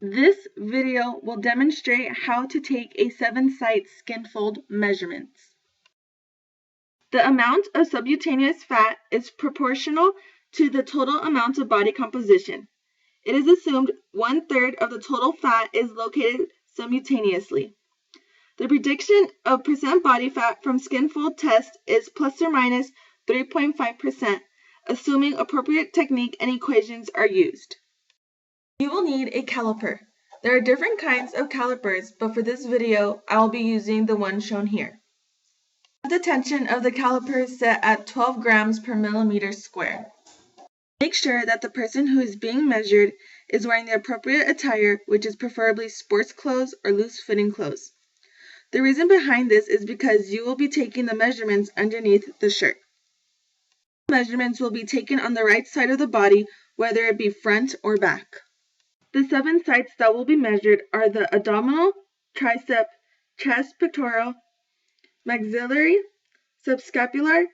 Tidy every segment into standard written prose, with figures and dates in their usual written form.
This video will demonstrate how to take a 7-site skin fold measurement. The amount of subcutaneous fat is proportional to the total amount of body composition. It is assumed 1/3 of the total fat is located subcutaneously. The prediction of percent body fat from skin fold test is plus or minus 3.5%, assuming appropriate technique and equations are used. You will need a caliper. There are different kinds of calipers, but for this video, I will be using the one shown here. The tension of the caliper is set at 12 grams per millimeter square. Make sure that the person who is being measured is wearing the appropriate attire, which is preferably sports clothes or loose-fitting clothes. The reason behind this is because you will be taking the measurements underneath the shirt. Measurements will be taken on the right side of the body, whether it be front or back. The 7 sites that will be measured are the abdominal, tricep, chest, pectoral, maxillary, subscapular,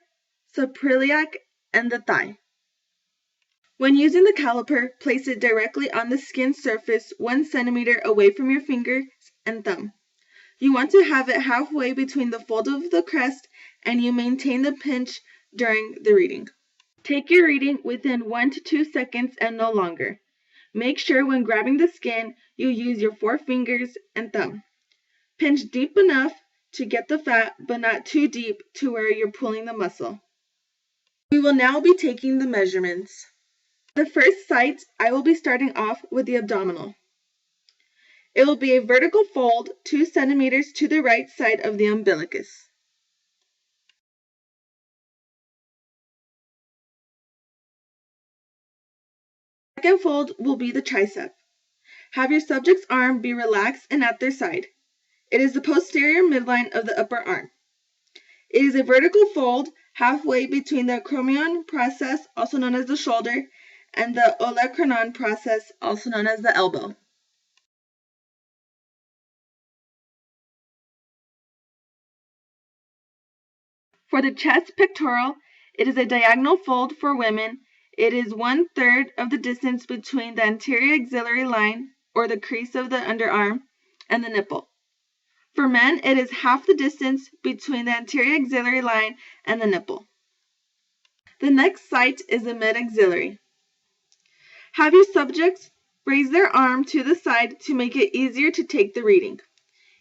suprailiac, and the thigh. When using the caliper, place it directly on the skin surface 1 centimeter away from your fingers and thumb. You want to have it halfway between the fold of the crest, and you maintain the pinch during the reading. Take your reading within 1 to 2 seconds and no longer. Make sure when grabbing the skin, you use your 4 fingers and thumb. Pinch deep enough to get the fat, but not too deep to where you're pulling the muscle. We will now be taking the measurements. The first site, I will be starting off with the abdominal. It will be a vertical fold 2 centimeters to the right side of the umbilicus. Second fold will be the tricep. Have your subject's arm be relaxed and at their side. It is the posterior midline of the upper arm. It is a vertical fold halfway between the acromion process, also known as the shoulder, and the olecranon process, also known as the elbow. For the chest pectoral, it is a diagonal fold for women. It is 1/3 of the distance between the anterior axillary line, or the crease of the underarm, and the nipple. For men, it is half the distance between the anterior axillary line and the nipple. The next site is the mid-axillary. Have your subjects raise their arm to the side to make it easier to take the reading.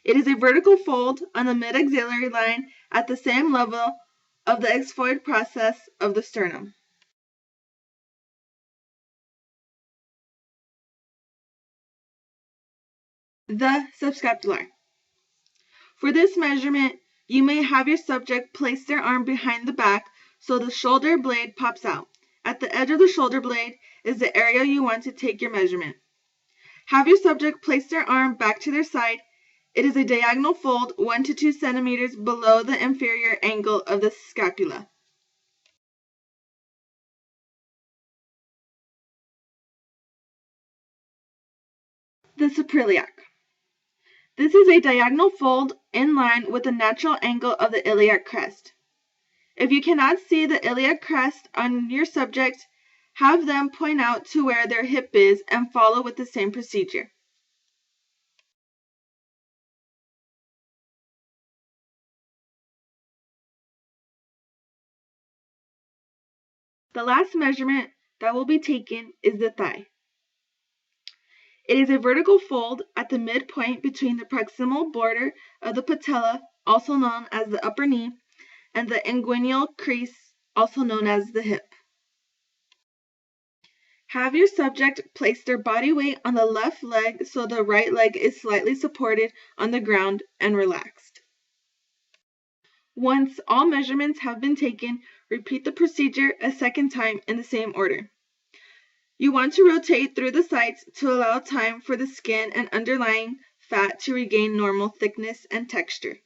It is a vertical fold on the mid-axillary line at the same level of the xiphoid process of the sternum. The subscapular. For this measurement, you may have your subject place their arm behind the back so the shoulder blade pops out. At the edge of the shoulder blade is the area you want to take your measurement. Have your subject place their arm back to their side. It is a diagonal fold 1 to 2 centimeters below the inferior angle of the scapula. The suprailiac. This is a diagonal fold in line with the natural angle of the iliac crest. If you cannot see the iliac crest on your subject, have them point out to where their hip is and follow with the same procedure. The last measurement that will be taken is the thigh. It is a vertical fold at the midpoint between the proximal border of the patella, also known as the upper knee, and the inguinal crease, also known as the hip. Have your subject place their body weight on the left leg so the right leg is slightly supported on the ground and relaxed. Once all measurements have been taken, repeat the procedure a second time in the same order. You want to rotate through the sites to allow time for the skin and underlying fat to regain normal thickness and texture.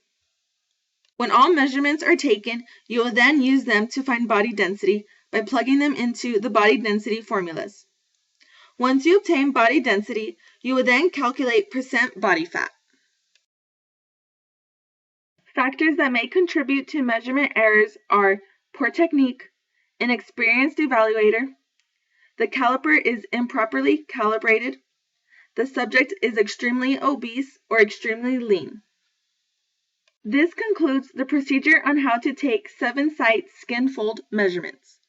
When all measurements are taken, you will then use them to find body density by plugging them into the body density formulas. Once you obtain body density, you will then calculate percent body fat. Factors that may contribute to measurement errors are poor technique, inexperienced evaluator, the caliper is improperly calibrated, the subject is extremely obese or extremely lean. This concludes the procedure on how to take 7-site skin fold measurements.